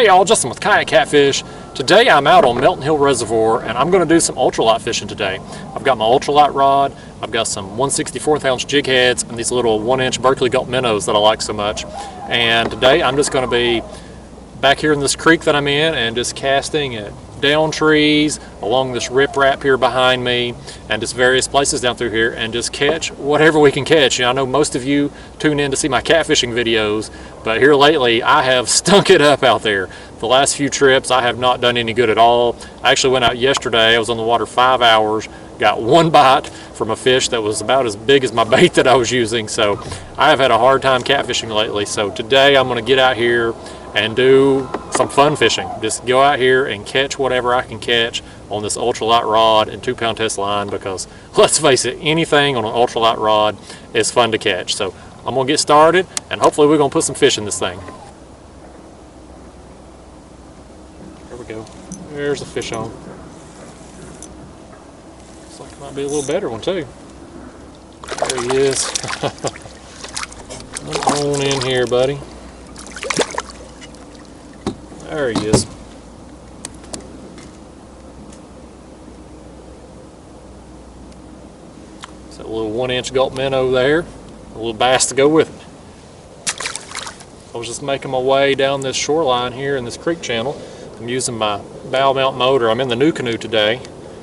Hey y'all, Justin with Kayak Catfish. Today I'm out on Melton Hill Reservoir and I'm going to do some ultralight fishing today. I've got my ultralight rod, I've got some 1/64 ounce jig heads and these little 1-inch Berkley Gulp Minnows that I like so much. And today I'm just going to be back here in this creek that I'm in and just casting at down trees, along this riprap here behind me, and just various places down through here, and just catch whatever we can catch. You know, I know most of you tune in to see my catfishing videos, but here lately I have stunk it up out there. The last few trips I have not done any good at all. I actually went out yesterday, I was on the water 5 hours, got one bite from a fish that was about as big as my bait that I was using, so I have had a hard time catfishing lately. So today I'm going to get out here and do some fun fishing. Just go out here and catch whatever I can catch on this ultralight rod and 2-pound test line, because let's face it, anything on an ultralight rod is fun to catch. So I'm gonna get started and hopefully we're gonna put some fish in this thing. There we go. There's a fish on. Looks like it might be a little better one too. There he is. Come on in here, buddy. There he is. It's that little 1-inch Gulp Minnow there. A little bass to go with it. I was just making my way down this shoreline here in this creek channel. I'm using my bow mount motor. I'm in the Nucanoe today.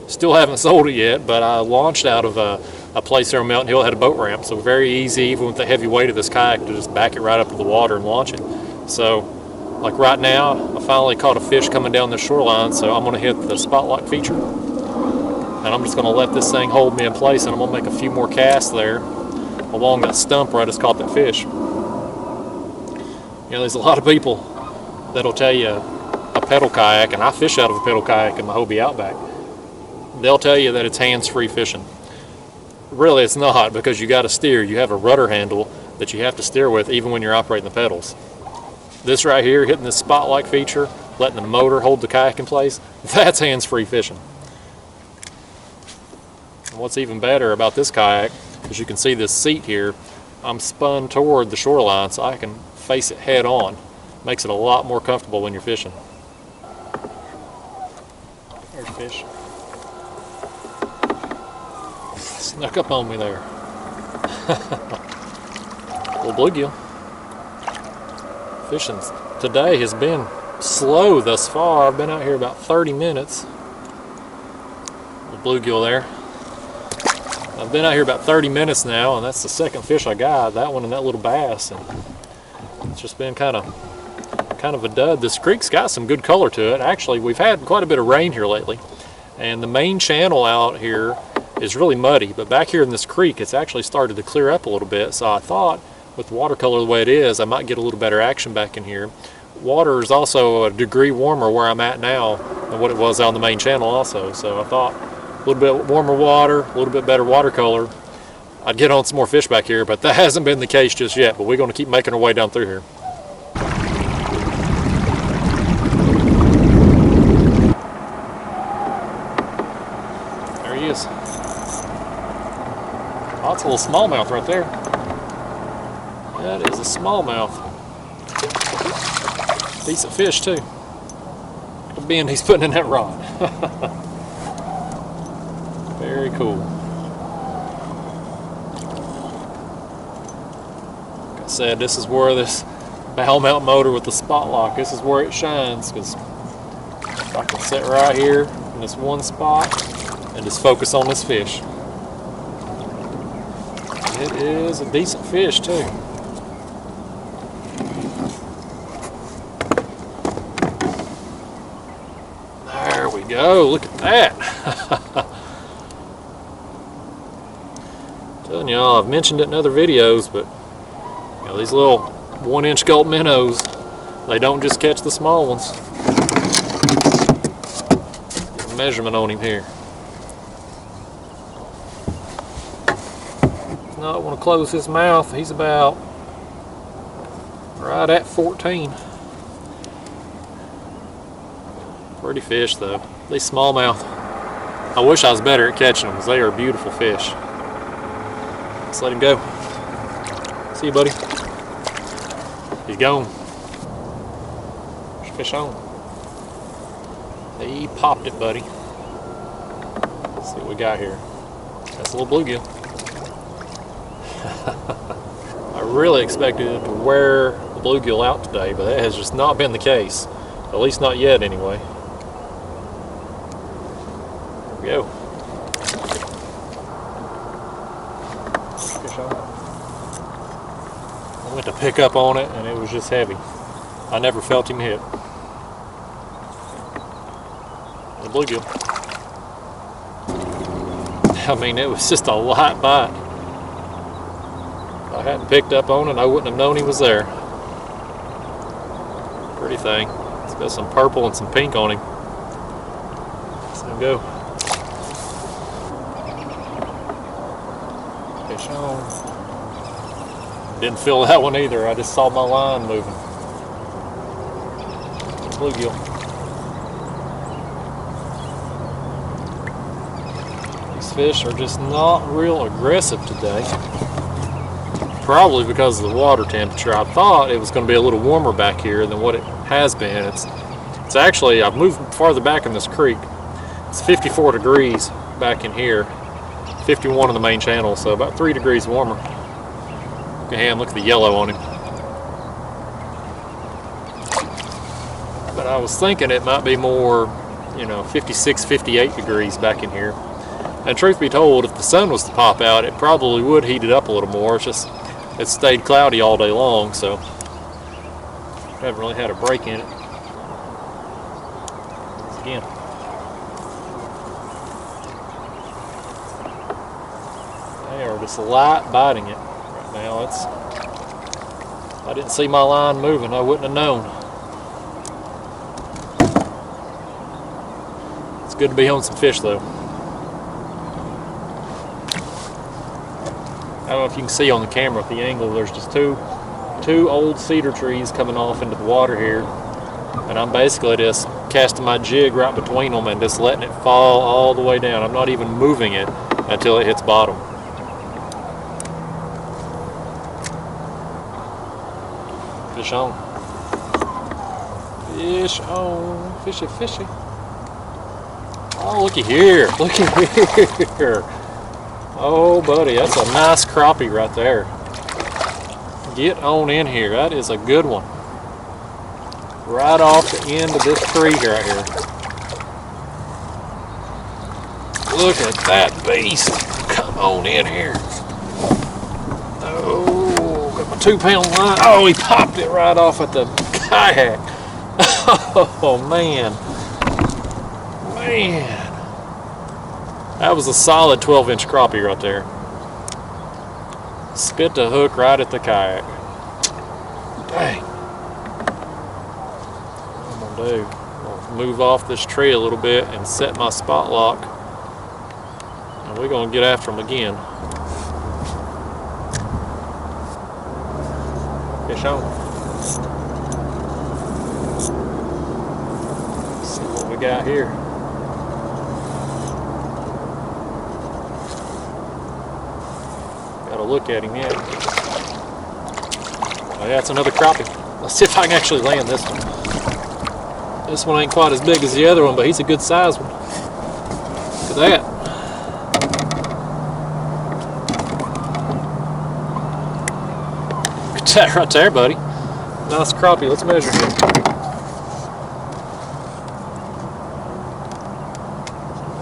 Still haven't sold it yet, but I launched out of a place there on Melton Hill that had a boat ramp. So very easy, even with the heavy weight of this kayak, to just back it right up to the water and launch it. So like right now, I finally caught a fish coming down the shoreline, so I'm going to hit the spotlight feature. And I'm just going to let this thing hold me in place, and I'm going to make a few more casts there along that stump where I just caught that fish. You know, there's a lot of people that'll tell you a pedal kayak, and I fish out of a pedal kayak in my Hobie Outback. They'll tell you that it's hands-free fishing. Really, it's not, because you got to steer. You have a rudder handle that you have to steer with even when you're operating the pedals. This right here, hitting this spotlight feature, letting the motor hold the kayak in place, that's hands-free fishing. And what's even better about this kayak is you can see this seat here, I'm spun toward the shoreline so I can face it head on. Makes it a lot more comfortable when you're fishing. There's a fish. Snuck up on me there. Little bluegill. Fishing today has been slow thus far. I've been out here about 30 minutes. The bluegill there. I've been out here about 30 minutes now, and that's the second fish I got. That one and that little bass. And it's just been kind of a dud. This creek's got some good color to it. Actually, we've had quite a bit of rain here lately, and the main channel out here is really muddy. But back here in this creek, it's actually started to clear up a little bit. So I thought, with the watercolor the way it is, I might get a little better action back in here. Water is also a degree warmer where I'm at now than what it was on the main channel also. So I thought a little bit warmer water, a little bit better watercolor, I'd get on some more fish back here, but that hasn't been the case just yet. But we're going to keep making our way down through here. There he is. Oh, it's a little smallmouth right there. That is a smallmouth. Decent fish too. The bend he's putting in that rod. Very cool. Like I said, this is where this bow mount motor with the spot lock, this is where it shines, because I can sit right here in this one spot and just focus on this fish. It is a decent fish too. Go, look at that. Telling y'all, I've mentioned it in other videos, but you know, these little 1-inch Gulp Minnows, they don't just catch the small ones. Get a measurement on him here. No, I want to close his mouth. He's about right at 14. Pretty fish though. These smallmouth, I wish I was better at catching them, because they are beautiful fish. Let's let him go. See you, buddy. He's gone. Fish on. He popped it, buddy. Let's see what we got here. That's a little bluegill. I really expected it to wear the bluegill out today, but that has just not been the case. At least not yet, anyway. Here we go. Fish on. I went to pick up on it, and it was just heavy. I never felt him hit. The bluegill. I mean, it was just a light bite. If I hadn't picked up on it, I wouldn't have known he was there. Pretty thing. It's got some purple and some pink on him. Let's let him go. Fish on. Didn't feel that one either. I just saw my line moving. Bluegill. These fish are just not real aggressive today. Probably because of the water temperature. I thought it was going to be a little warmer back here than what it has been. It's actually, I've moved farther back in this creek. It's 54 degrees back in here. 51 in the main channel, so about 3 degrees warmer. Look at him, look at the yellow on him. But I was thinking it might be more, 56, 58 degrees back in here. And truth be told, if the sun was to pop out, it probably would heat it up a little more. It's just, it stayed cloudy all day long, so I haven't really had a break in it. Again. They are just light biting it right now. If I didn't see my line moving, I wouldn't have known. It's good to be on some fish though. I don't know if you can see on the camera with the angle, there's just two old cedar trees coming off into the water here, and I'm basically just casting my jig right between them and just letting it fall all the way down. I'm not even moving it until it hits bottom. Fish on. Fish on. Fishy, fishy. Oh, looky here. Looky here. Oh, buddy, that's a nice crappie right there. Get on in here. That is a good one. Right off the end of this tree right here. Look at that beast. Come on in here. Oh, got my 2-pound line. Oh, he popped it right off at the kayak. Oh, man. Man. That was a solid 12-inch crappie right there. Spit the hook right at the kayak. Dang. What I'm gonna do, I'm gonna move off this tree a little bit and set my spot lock. And we're gonna get after him again. Fish on. Let's see what we got here. Gotta look at him yet. Oh yeah, it's another crappie. Let's see if I can actually land this one. This one ain't quite as big as the other one, but he's a good size one. Look at that. Look at that right there, buddy. Nice crappie. Let's measure him.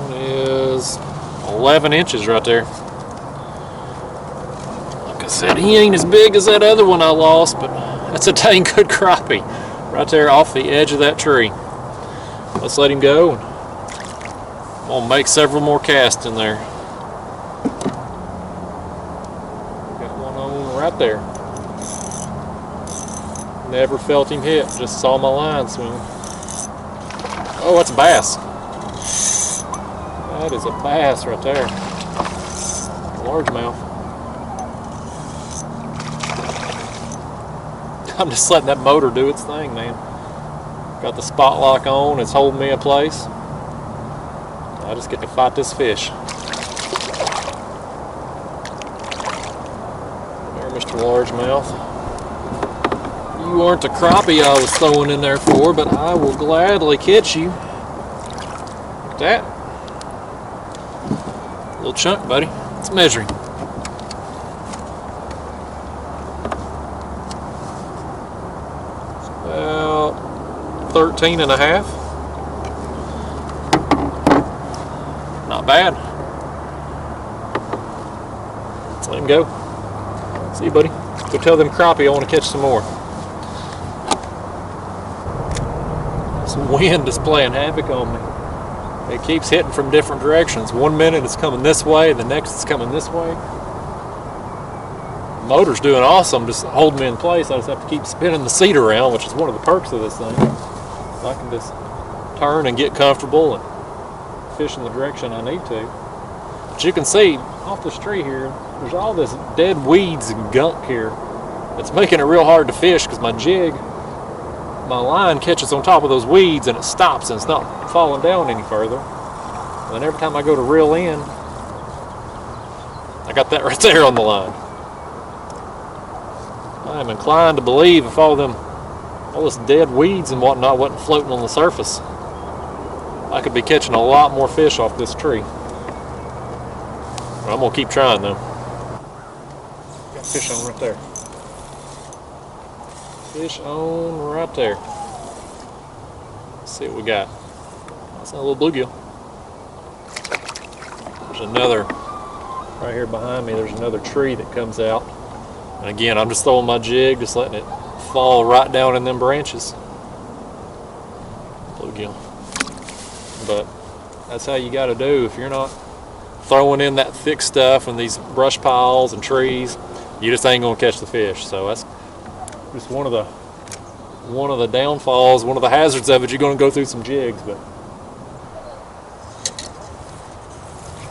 One is 11 inches right there. Said he ain't as big as that other one I lost, but that's a dang good crappie right there off the edge of that tree. Let's let him go, and I'm gonna make several more casts in there. Got one on right there. Never felt him hit, just saw my line swing. Oh, that's a bass. That is a bass right there. Largemouth. I'm just letting that motor do its thing, man. Got the spot lock on, it's holding me in place. I just get to fight this fish. There, Mr. Largemouth. You aren't the crappie I was throwing in there for, but I will gladly catch you. Look at that. Little chunk, buddy. It's measuring. It's about 13 and a half. Not bad. Let's let him go. See you, buddy. Go tell them crappie I want to catch some more. This wind is playing havoc on me. It keeps hitting from different directions. 1 minute it's coming this way, the next it's coming this way. The motor's doing awesome, just holding me in place. I just have to keep spinning the seat around, which is one of the perks of this thing. I can just turn and get comfortable and fish in the direction I need to. But you can see off this tree here, there's all this dead weeds and gunk here. It's making it real hard to fish because my line catches on top of those weeds and it stops and it's not falling down any further. And then every time I go to reel in, I got that right there on the line. I am inclined to believe if all this dead weeds and whatnot wasn't floating on the surface, I could be catching a lot more fish off this tree. But I'm gonna keep trying though. Got fish on right there. Fish on right there. Let's see what we got. That's not a little bluegill. There's another right here behind me. There's another tree that comes out. And again, I'm just throwing my jig, just letting it fall right down in them branches. Bluegill. But that's how you got to do. If you're not throwing in that thick stuff and these brush piles and trees, you just ain't gonna catch the fish. So that's just one of the downfalls, one of the hazards of it. You're going to go through some jigs, but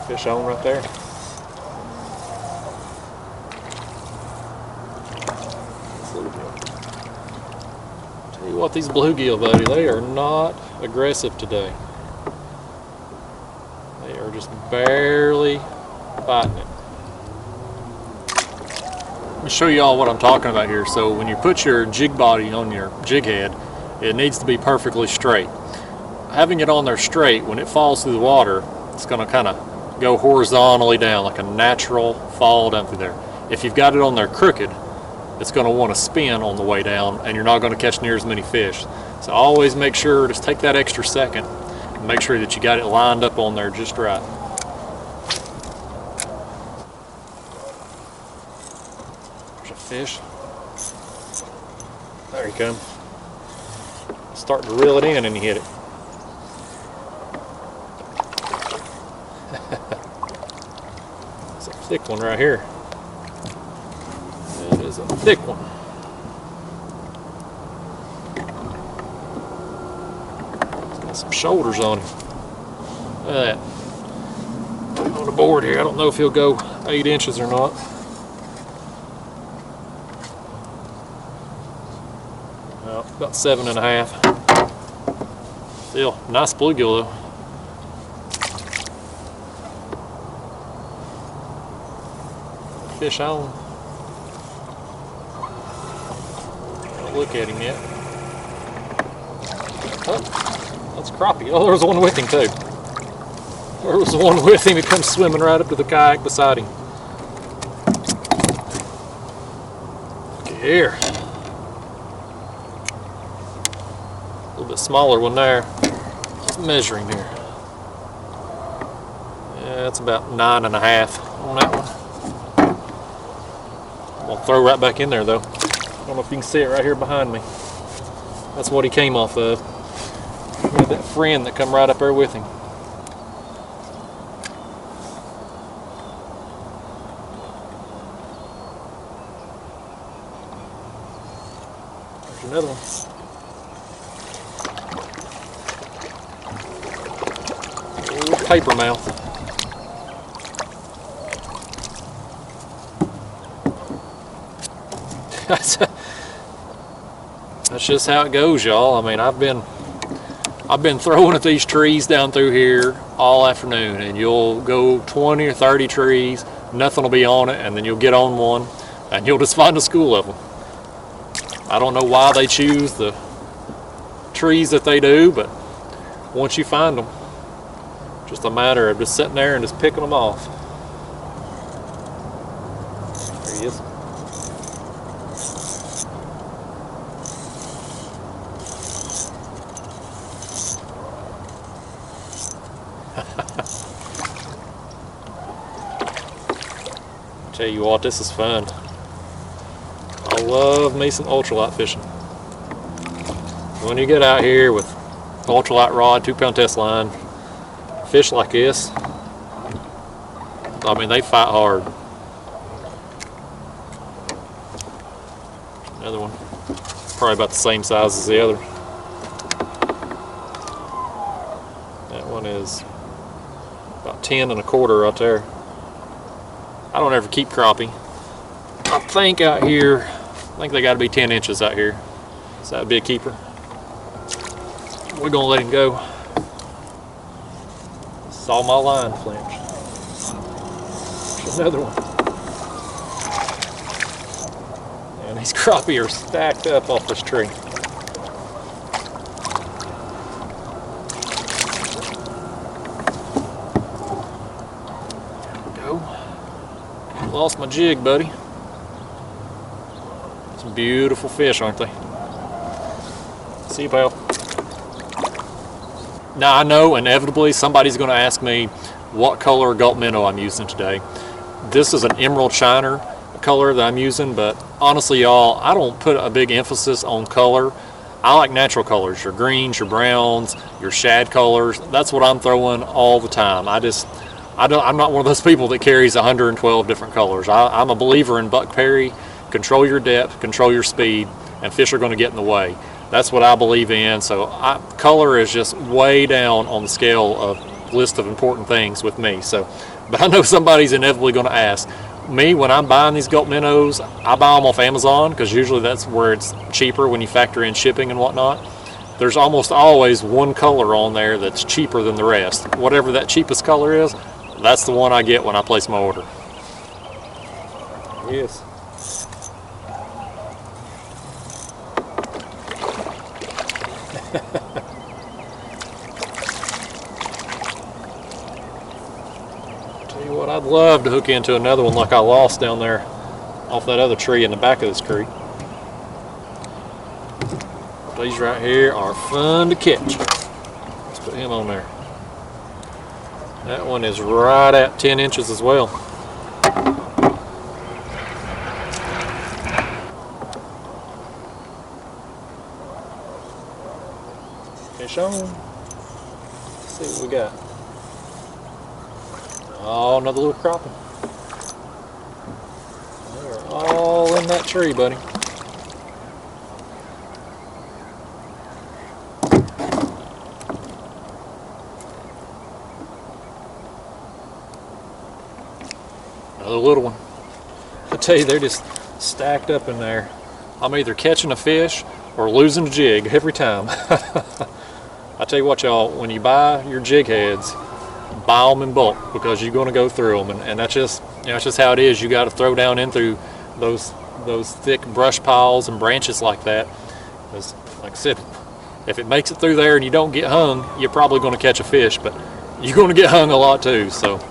fish on right there. Tell you what, these bluegill, buddy, they are not aggressive today. They are just barely biting it. Let me show you all what I'm talking about here. So when you put your jig body on your jig head, it needs to be perfectly straight. Having it on there straight, when it falls through the water, it's going to kind of go horizontally down like a natural fall down through there. If you've got it on there crooked, it's going to want to spin on the way down and you're not going to catch near as many fish. So always make sure, just take that extra second and make sure that you got it lined up on there just right. Fish. There you come. Start to reel it in and you hit it. It's a thick one right here. It is a thick one. It's got some shoulders on him. Look at that. On the board here, I don't know if he'll go 8 inches or not. About 7 and a half. Still, nice bluegill though. Fish on. Don't look at him yet. Oh, that's crappie. Oh, there's one with him too. There was one with him. He comes swimming right up to the kayak beside him. Look here. A little bit smaller one there. What's measuring here? Yeah, it's about 9 and a half on that one. I'll throw right back in there though. I don't know if you can see it right here behind me. That's what he came off of. He had that friend that come right up there with him. There's another one. Old paper mouth. That's just how it goes, y'all. I mean, I've been throwing at these trees down through here all afternoon, and you'll go 20 or 30 trees, nothing will be on it, and then you'll get on one, and you'll just find a school of them. I don't know why they choose the trees that they do, but once you find them, just a matter of just sitting there and just picking them off. There he is. Tell you what, this is fun. I love me some ultralight fishing. When you get out here with ultralight rod, 2-pound test line, fish like this, I mean, they fight hard. Another one, probably about the same size as the other. That one is about 10 1/4 right there. I don't ever keep crappie. I think out here, I think they got to be 10 inches out here. So that would be a keeper. We're gonna let him go. Saw my line flinch. There's another one. And these crappie are stacked up off this tree. There we go. Lost my jig, buddy. Some beautiful fish, aren't they? See you, pal. Now I know inevitably somebody's going to ask me what color gulp minnow I'm using today. This is an emerald shiner color that I'm using, but honestly y'all, I don't put a big emphasis on color. I like natural colors, your greens, your browns, your shad colors. That's what I'm throwing all the time. I'm not one of those people that carries 112 different colors. I'm a believer in buck parry. Control your depth, control your speed, and fish are going to get in the way. That's what I believe in. So color is just way down on the scale of list of important things with me. So, but I know somebody's inevitably going to ask me when I'm buying these gulp minnows. I buy them off Amazon because usually that's where it's cheaper when you factor in shipping and whatnot. There's almost always one color on there that's cheaper than the rest. Whatever that cheapest color is, that's the one I get when I place my order. Yes. Tell you what, I'd love to hook into another one like I lost down there off that other tree in the back of this creek. These right here are fun to catch. Let's put him on there. That one is right at 10 inches as well. Fish on. Let's see what we got. Oh, another little crappie. They're all in that tree, buddy. Another little one. I tell you, they're just stacked up in there. I'm either catching a fish or losing a jig every time. I tell you what, y'all, when you buy your jig heads, buy them in bulk because you're going to go through them, and that's just, you know, that's just how it is. You got to throw down in through those thick brush piles and branches like that. Because, like I said, if it makes it through there and you don't get hung, you're probably going to catch a fish, but you're going to get hung a lot too. So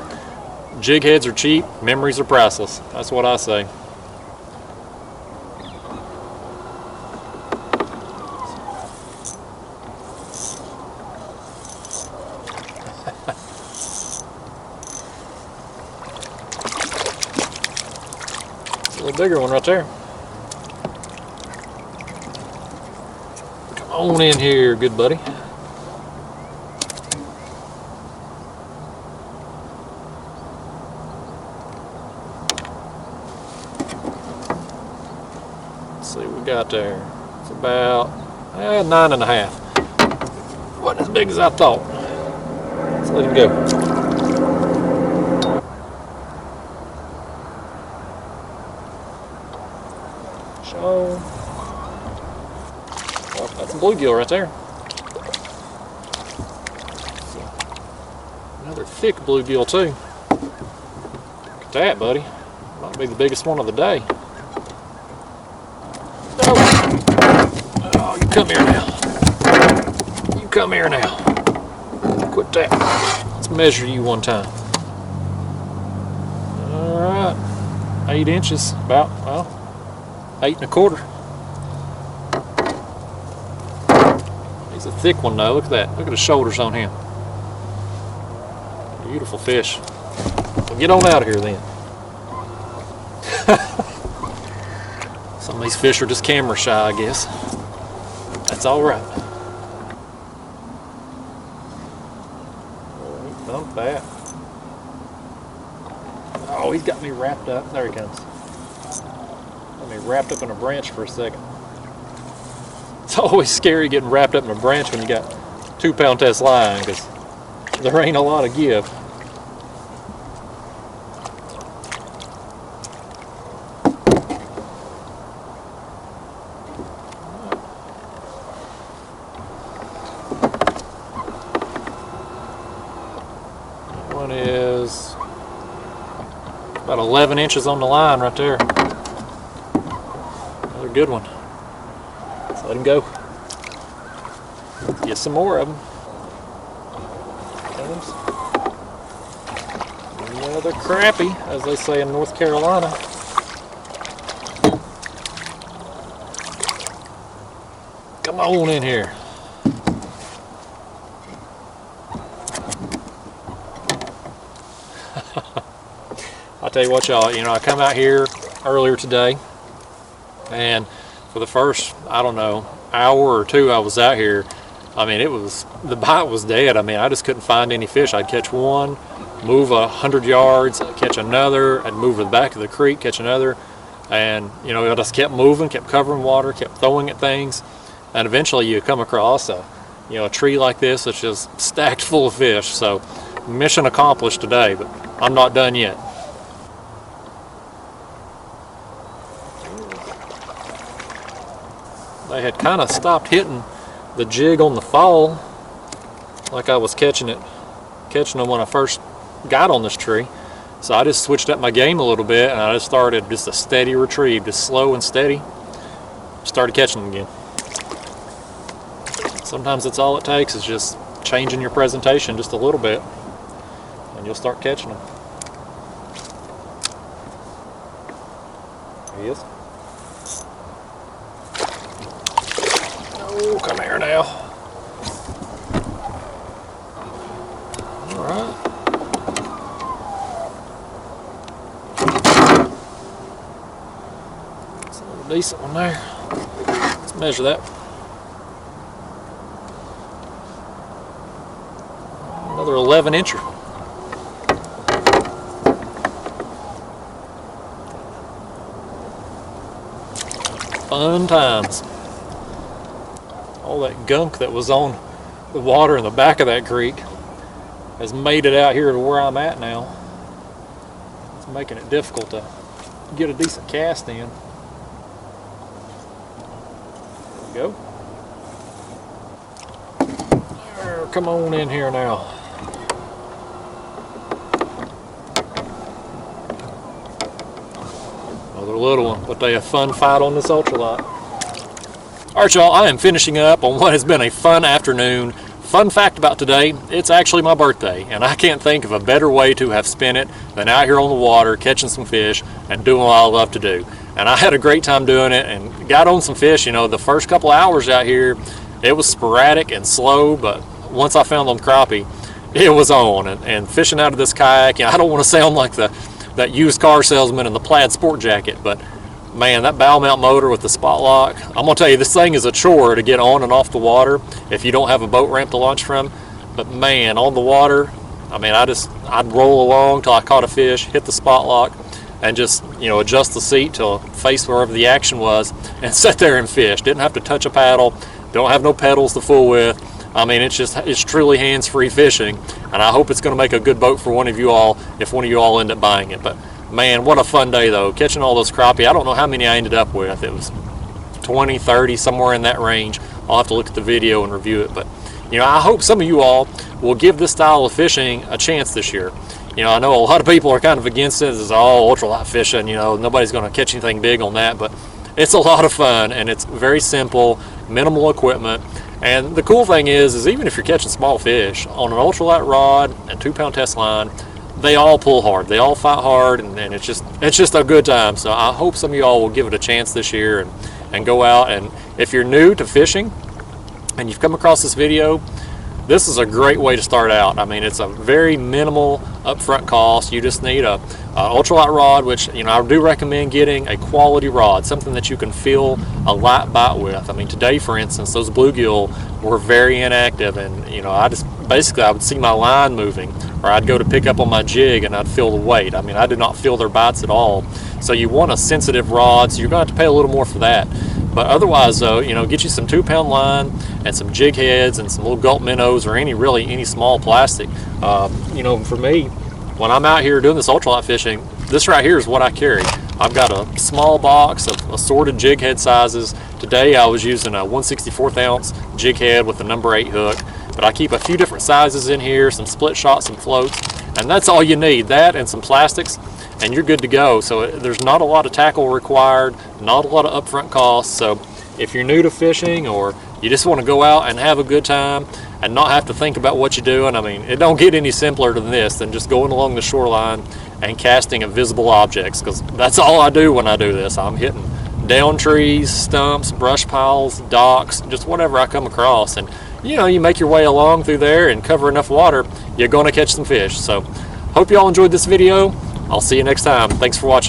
jig heads are cheap, memories are priceless. That's what I say. A little bigger one right there. Come on in here, good buddy. Let's see what we got there. It's about 9.5. Wasn't as big as I thought. Let's let him go. Show. Oh, that's a bluegill right there. Another thick bluegill too. Look at that, buddy. Might be the biggest one of the day. Oh, you come here now. You come here now. Quit that. Let's measure you one time. All right. 8 inches, about, well, 8 1/4. He's a thick one though. Look at that. Look at the shoulders on him. Beautiful fish. Well, get on out of here then. Some of these fish are just camera shy, I guess. That's all right. Dump that. Oh, he's got me wrapped up. There he comes. Got me wrapped up in a branch for a second. It's always scary getting wrapped up in a branch when you got 2-pound test line, because there ain't a lot of give. That one is about 11 inches on the line right there. Another good one. Let him go. Get some more of them. Another crappie, as they say in North Carolina. Come on in here. I'll tell you what, y'all, I come out here earlier today, and for the first, I don't know, hour or two I was out here, I mean, the bite was dead. I mean, I just couldn't find any fish. I'd catch one, move 100 yards, catch another, I'd move to the back of the creek, catch another, and I just kept moving, kept covering water, kept throwing at things, and eventually you come across a tree like this that's just stacked full of fish. So mission accomplished today, but I'm not done yet. They had kind of stopped hitting the jig on the fall like I was catching them when I first got on this tree. So I just switched up my game a little bit, and I just started just a steady retrieve, just slow and steady. Started catching them again. Sometimes that's all it takes, is just changing your presentation just a little bit, and you'll start catching them. There he is. Oh, come here now. All right. That's a little decent one there. Let's measure that. Another 11 incher. Fun times. All that gunk that was on the water in the back of that creek has made it out here to where I'm at now. It's making it difficult to get a decent cast in. There we go. There, come on in here now. Another little one, but they have fun fight on this ultralight. Alright y'all, I am finishing up on what has been a fun afternoon. Fun fact about today, it's actually my birthday, and I can't think of a better way to have spent it than out here on the water, catching some fish, and doing what I love to do. And I had a great time doing it, and got on some fish. The first couple hours out here, it was sporadic and slow, but once I found them crappie, it was on. And fishing out of this kayak, I don't want to sound like that used car salesman in the plaid sport jacket, but man, that bow mount motor with the spot lock, I'm gonna tell you, this thing is a chore to get on and off the water if you don't have a boat ramp to launch from. But man, on the water, I mean, I'd roll along till I caught a fish, hit the spot lock, and just adjust the seat to face wherever the action was, and sit there and fish. Didn't have to touch a paddle, don't have no pedals to fool with. I mean, it's truly hands-free fishing, and I hope it's going to make a good boat for one of you all if one of you all end up buying it. But man, what a fun day though, catching all those crappie. I don't know how many I ended up with. It was 20, 30, somewhere in that range. I'll have to look at the video and review it, but I hope some of you all will give this style of fishing a chance this year. I know a lot of people are kind of against it. It's all ultralight fishing, nobody's going to catch anything big on that, but it's a lot of fun, and it's very simple, minimal equipment. And the cool thing is even if you're catching small fish on an ultralight rod and 2-pound test line, they all pull hard, they all fight hard, and it's just a good time. So I hope some of y'all will give it a chance this year and go out. And if you're new to fishing and you've come across this video, this is a great way to start out. I mean, it's a very minimal upfront cost. You just need a ultralight rod, which, you know, I do recommend getting a quality rod, something that you can feel a light bite with. I mean, today, for instance, those bluegill were very inactive, and, you know, I would see my line moving, or I'd go to pick up on my jig and I'd feel the weight. I mean, I did not feel their bites at all. So you want a sensitive rod, so you're going to have to pay a little more for that. But otherwise, though, you know, get you some 2-pound line and some jig heads and some little gulp minnows, or any small plastic. You know, for me, when I'm out here doing this ultralight fishing, this right here is what I carry. I've got a small box of assorted jig head sizes. Today I was using a 1/64 ounce jig head with a number 8 hook, but I keep a few different sizes in here, some split shots, some floats, and that's all you need, that and some plastics, and you're good to go. So there's not a lot of tackle required, not a lot of upfront costs. So if you're new to fishing, or you just want to go out and have a good time and not have to think about what you're doing, I mean, it don't get any simpler than this, than just going along the shoreline and casting at visible objects, because that's all I do when I do this. I'm hitting down trees, stumps, brush piles, docks, just whatever I come across. And you know, you make your way along through there and cover enough water, you're going to catch some fish. So hope you all enjoyed this video. I'll see you next time. Thanks for watching.